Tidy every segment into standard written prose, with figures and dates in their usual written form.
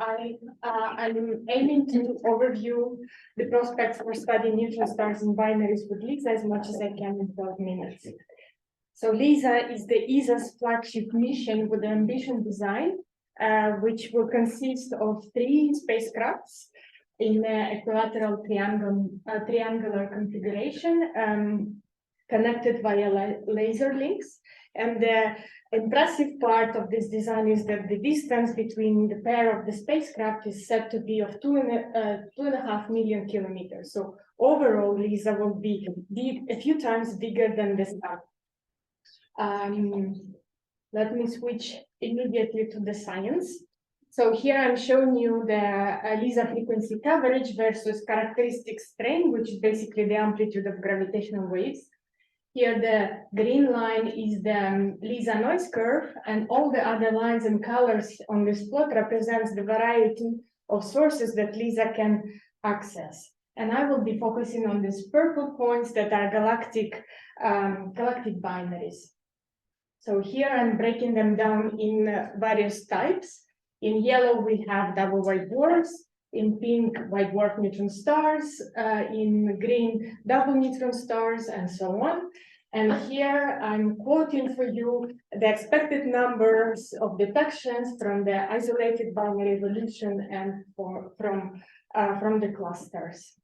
I'm aiming to overview the prospects for studying neutron stars and binaries with LISA as much as I can in 12 minutes. So LISA is the ESA's flagship mission with the ambitious design, which will consist of 3 spacecrafts in a equilateral triangular configuration, connected via laser links. And the impressive part of this design is that the distance between the pair of the spacecraft is said to be of 2.5 million kilometers. So overall, LISA will be a few times bigger than the star. Let me switch immediately to the science. So here I'm showing you the LISA frequency coverage versus characteristic strain, which is basically the amplitude of gravitational waves. Here the green line is the LISA noise curve, and all the other lines and colors on this plot represents the variety of sources that LISA can access. And I will be focusing on these purple points that are galactic binaries. So here I'm breaking them down in various types. In yellow, we have double white dwarfs. In pink, white dwarf neutron stars. In green, double neutron stars, and so on. And here I'm quoting for you the expected numbers of detections from the isolated binary evolution and from the clusters.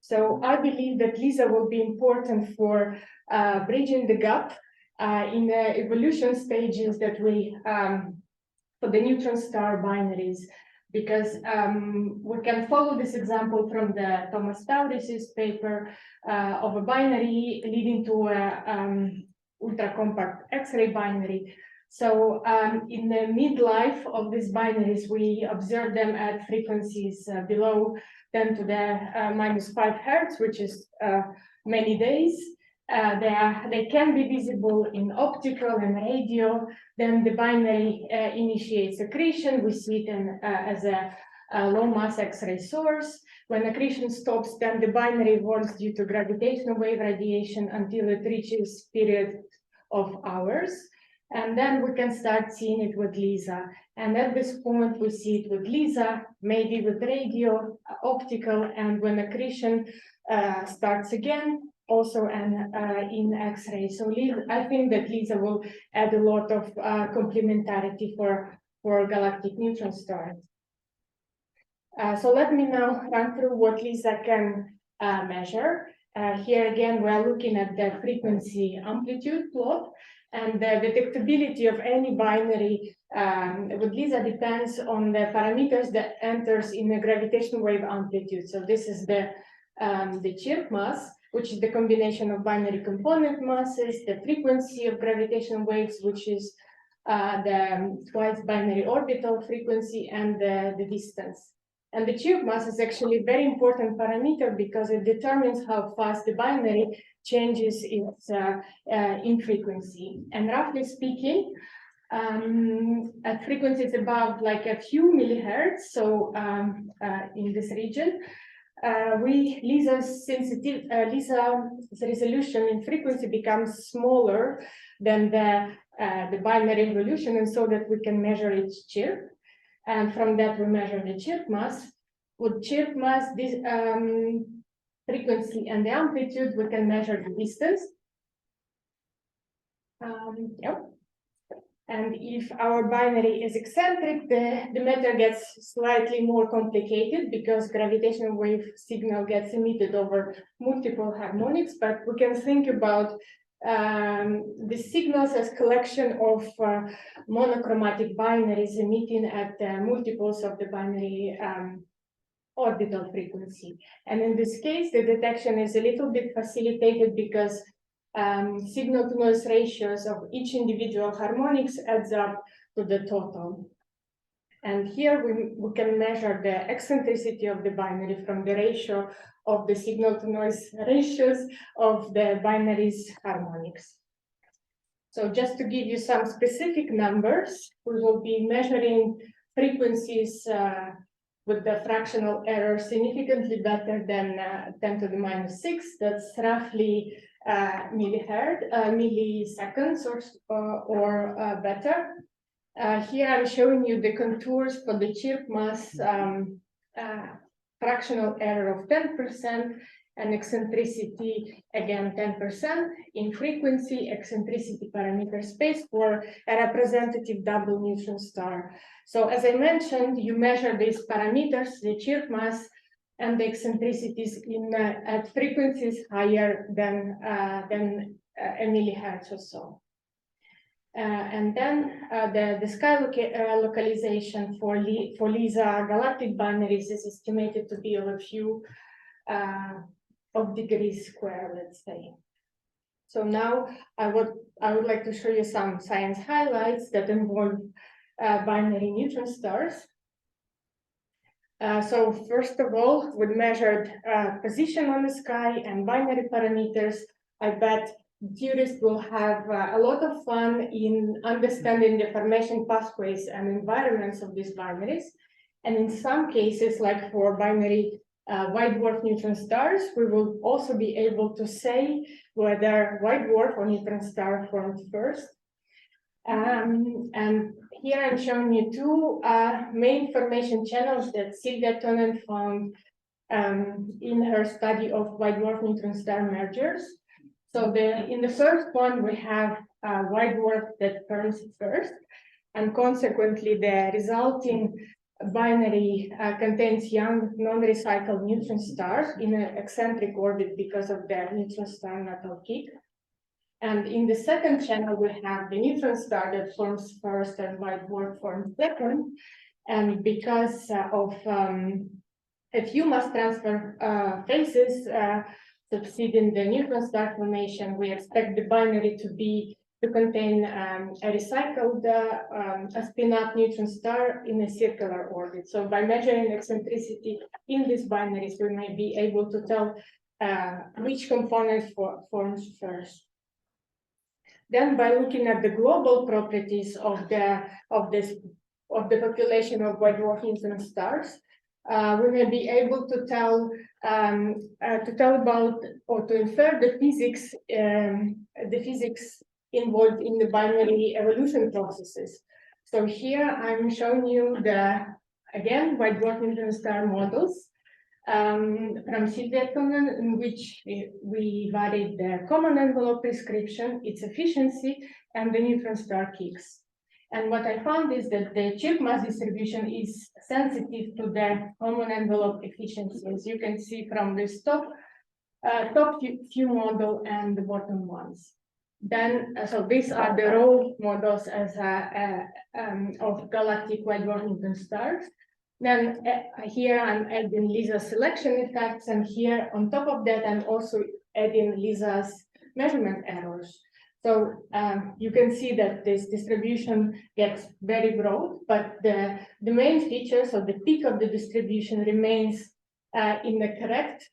So I believe that LISA will be important for bridging the gap in the evolution stages that we for the neutron star binaries, because we can follow this example from the Thomas Tauris's paper of a binary leading to a ultra-compact X-ray binary. So in the midlife of these binaries, we observe them at frequencies below 10 to the -5 hertz, which is many days. They can be visible in optical and radio. Then the binary initiates accretion. We see it as a low mass X-ray source. When accretion stops, then the binary evolves due to gravitational wave radiation until it reaches period of hours. And then we can start seeing it with LISA. And at this point, we see it with LISA, maybe with radio, optical, and when accretion starts again, also in X-ray. So I think that LISA will add a lot of complementarity for galactic neutron stars. So let me now run through what LISA can measure. Here again, we're looking at the frequency amplitude plot, and the detectability of any binary with LISA depends on the parameters that enters in the gravitational wave amplitude. So this is the chirp mass, which is the combination of binary component masses, the frequency of gravitational waves, which is the twice binary orbital frequency, and the distance. And the chirp mass is actually a very important parameter because it determines how fast the binary changes its in frequency. And roughly speaking, at frequencies above like a few millihertz, so in this region, LISA's resolution in frequency becomes smaller than the binary evolution, and so that we can measure its chirp. And from that, we measure the chirp mass. With chirp mass, this frequency and the amplitude, we can measure the distance. Yep. And if our binary is eccentric, the matter gets slightly more complicated because gravitational wave signal gets emitted over multiple harmonics, but we can think about the signals as collection of monochromatic binaries emitting at multiples of the binary orbital frequency. And in this case, the detection is a little bit facilitated because signal-to-noise ratios of each individual harmonics adds up to the total. And here we can measure the eccentricity of the binary from the ratio of the signal-to-noise ratios of the binaries harmonics. So just to give you some specific numbers, we will be measuring frequencies with the fractional error significantly better than 10 to the -6. That's roughly milliseconds or better. Here I'm showing you the contours for the chirp mass fractional error of 10% and eccentricity, again, 10%. In frequency, eccentricity parameter space for a representative double neutron star. So as I mentioned, you measure these parameters, the chirp mass and the eccentricities at frequencies higher than a millihertz or so. And then the sky localization for LISA galactic binaries is estimated to be of a few of degrees square, let's say. So now I would like to show you some science highlights that involve binary neutron stars. So first of all, we measured position on the sky and binary parameters. I bet theorists will have a lot of fun in understanding the formation pathways and environments of these binaries. And in some cases, like for binary white dwarf neutron stars, we will also be able to say whether white dwarf or neutron star formed first. And here I'm showing you two main formation channels that Sylvia Tonen found in her study of white dwarf neutron star mergers. So in the first one, we have a white dwarf that forms first, and consequently, the resulting binary contains young non-recycled neutron stars in an eccentric orbit because of the neutron star natal kick. And in the second channel, we have the neutron star that forms first and white dwarf forms second. And because of a few mass transfer phases succeeding the neutron star formation, we expect the binary to contain a recycled spin-up neutron star in a circular orbit. So by measuring eccentricity in these binaries, we may be able to tell which component forms first. Then, by looking at the global properties of the population of white dwarf neutron stars, we may be able to tell about or to infer the physics involved in the binary evolution processes. So here I'm showing you again white dwarf neutron star models from Sylvia Tonen, in which we varied the common envelope prescription, its efficiency, and the neutron star kicks. And what I found is that the chirp mass distribution is sensitive to the common envelope efficiency, as you can see from this top few model and the bottom ones. Then, so these are the raw models as of galactic white dwarf neutron stars. Then here I'm adding LISA selection effects, and here on top of that I'm also adding LISA's measurement errors. So you can see that this distribution gets very broad, but the main features of the peak of the distribution remains in the correct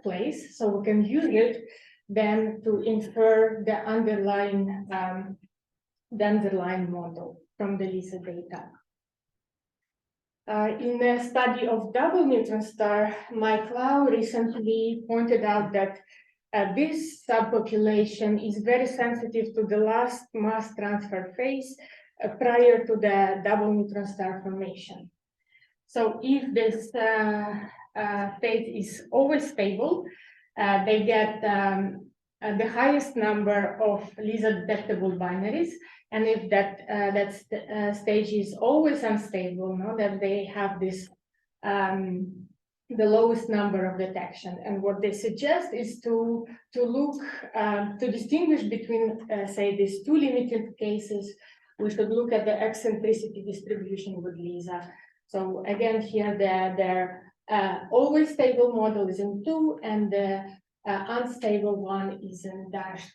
place. So we can use it then to infer the underlying model from the LISA data. In the study of double neutron star, Mike Lau recently pointed out that this subpopulation is very sensitive to the last mass transfer phase prior to the double neutron star formation. So if this phase is always stable, they get the highest number of LISA detectable binaries. And if that stage is always unstable, then they have this the lowest number of detection. And what they suggest is to look to distinguish between say these two limited cases. We should look at the eccentricity distribution with LISA. So again, here their always stable model is in 2, and the unstable one is in dashed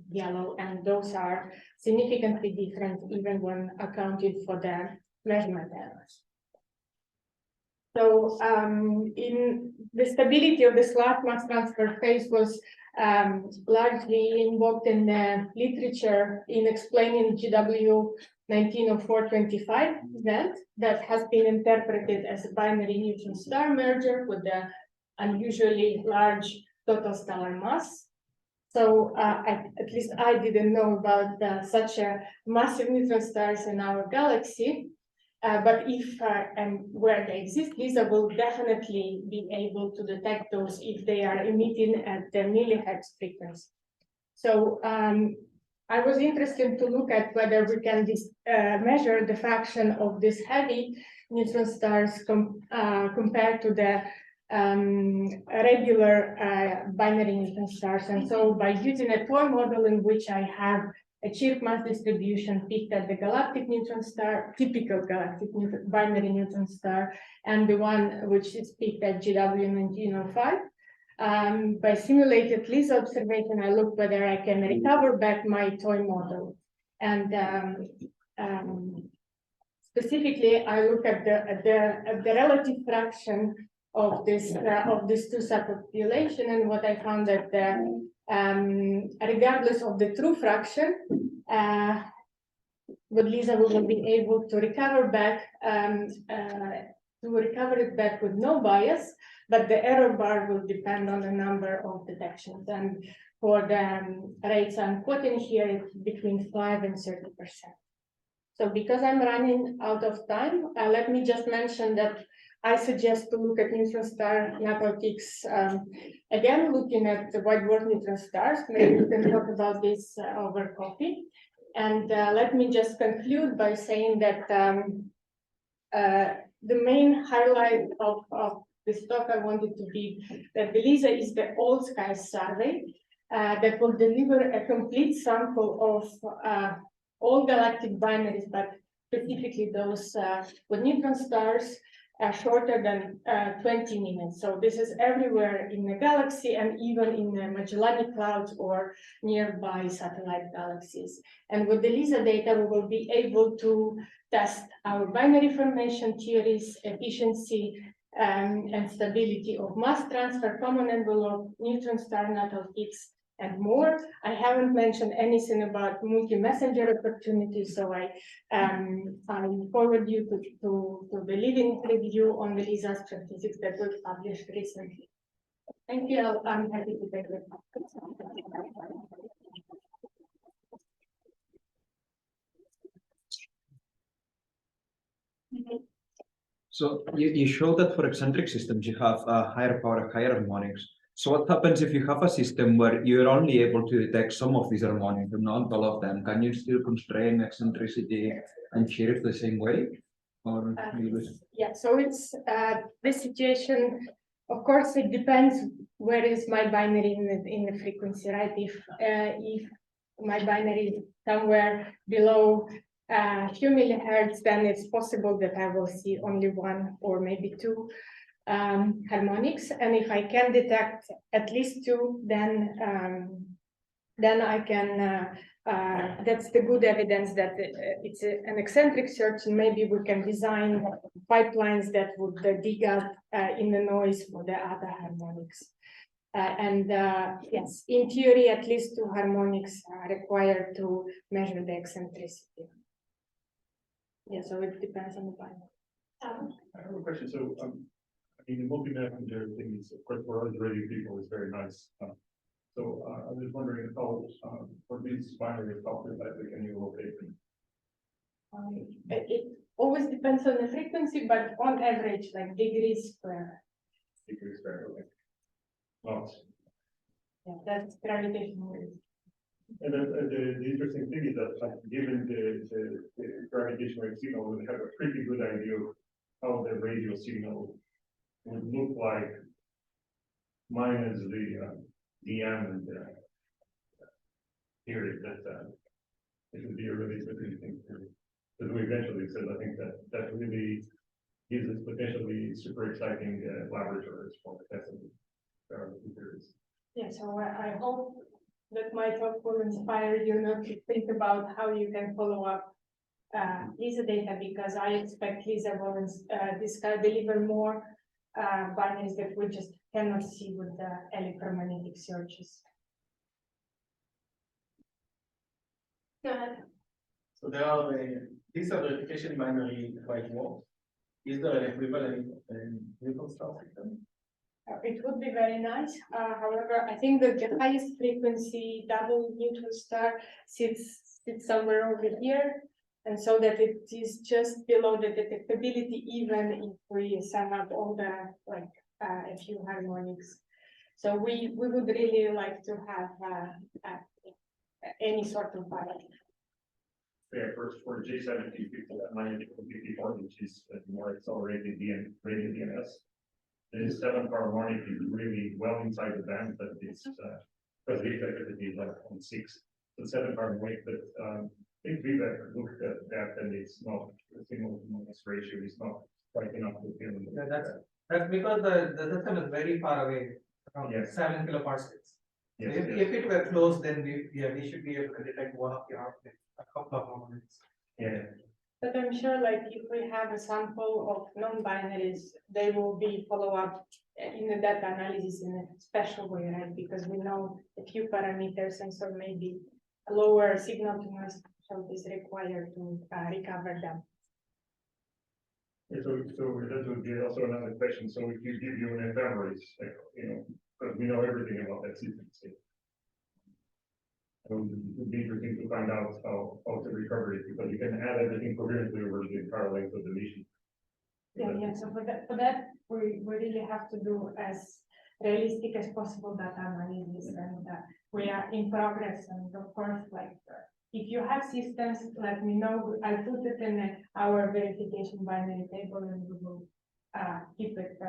yellow, and those are significantly different even when accounted for the measurement errors. So in the stability of this last mass transfer phase was largely invoked in the literature in explaining GW 190425 event that has been interpreted as a binary neutron star merger with the unusually large total stellar mass. So at least I didn't know about such a massive neutron stars in our galaxy. But if and where they exist, LISA will definitely be able to detect those if they are emitting at the millihertz frequency. So I was interested to look at whether we can measure the fraction of these heavy neutron stars compared to the regular binary neutron stars. And so by using a toy model in which I have a chirp mass distribution picked at the galactic neutron star, typical galactic binary neutron star, and the one which is picked at GW1905. By simulated LISA observation, I looked whether I can recover back my toy model. And specifically, I look at the relative fraction of this of these two subpopulation, and what I found that regardless of the true fraction, what LISA will be able to recover back it back with no bias, but the error bar will depend on the number of detections. And for the rates I'm quoting here, it's between 5 and 30%. So because I'm running out of time, let me just mention that I suggest to look at neutron star natal peaks. Again, looking at the white dwarf neutron stars. Maybe we can talk about this over coffee. And let me just conclude by saying that the main highlight of this talk I wanted to be that the LISA is the all skies survey that will deliver a complete sample of all galactic binaries, but specifically those with neutron stars shorter than 20 minutes. So this is everywhere in the galaxy and even in the Magellanic Clouds or nearby satellite galaxies. And with the LISA data, we will be able to test our binary formation theories, efficiency, and stability of mass transfer, common envelope, neutron star natal peaks, and more. I haven't mentioned anything about multi-messenger opportunities, so I forward you to the leading review on the LISA astrophysics that was published recently. Thank you. I'm happy to take the So you showed that for eccentric systems, you have a higher power, higher harmonics. So what happens if you have a system where you're only able to detect some of these harmonics and not all of them? Can you still constrain eccentricity and chirp the same way? Or yeah, so it's the situation. Of course, it depends where is my binary in the frequency, right? If my binary is somewhere below a few millihertz, then it's possible that I will see only one or maybe two harmonics. And if I can detect at least two, then I can. That's the good evidence that it's an eccentric search, and maybe we can design pipelines that would dig up in the noise for the other harmonics. Yes, in theory, at least two harmonics are required to measure the eccentricity. Yeah, so it depends on the binary. I have a question. So, I mean, the multi-messenger thing is, of course, for us radio people, is very nice. So I was wondering how, for these binaries, how precisely can you locate them? It always depends on the frequency, but on average, like degrees square. Degrees square, okay. Well, yeah, that's gravitational wave. And then the interesting thing is that, given the gravitational wave signal, we have a pretty good idea of how the radio signal would look like, minus the DM and the theory that it would be a really interesting theory. Because we eventually said, I think that really gives us potentially super exciting laboratories for testing theories. Yeah, so I hope that my talk will inspire you not to think about how you can follow up LISA data, because I expect LISA will deliver more binaries that we just cannot see with the electromagnetic searches. Go ahead. So there are LISA verification binary white dwarf. Is there an equivalent neutron star system? It would be very nice. However, I think that the highest frequency double neutron star sits somewhere over here. And so that it is just below the detectability, even if we sum up all the, like, a few harmonics. So we would really like to have any sort of variety. Yeah, for J1754, which is a more accelerated radio DNS. The 7th harmonic is really well inside the band, but it's because the effectivity is like on 6. The 7th harmonic, but I think we've looked at that, and it's not the signal to noise ratio is not quite enough to feel. Yeah, that's because the system is very far away, around Yes. 7 kiloparsecs. Yes, So if it were close, then we should be able to detect one of the harmonics, a couple of harmonics. Yeah. But I'm sure, like, if we have a sample of non-binaries, they will be follow-up in the data analysis in a special way, right? Because we know a few parameters, and so maybe a lower signal to noise threshold is required to recover them. Yeah, so that would be also another question. So if you give you an ephemeris, like, because we know everything about that system. So it would be interesting to find out how to recover it, because you can add everything coherently over the entire length of the mission. Yeah. So for that, we really have to do as realistic as possible data analysis, and we are in progress. And of course, like, if you have systems, let me know. I'll put it in our verification binary table, and we will keep it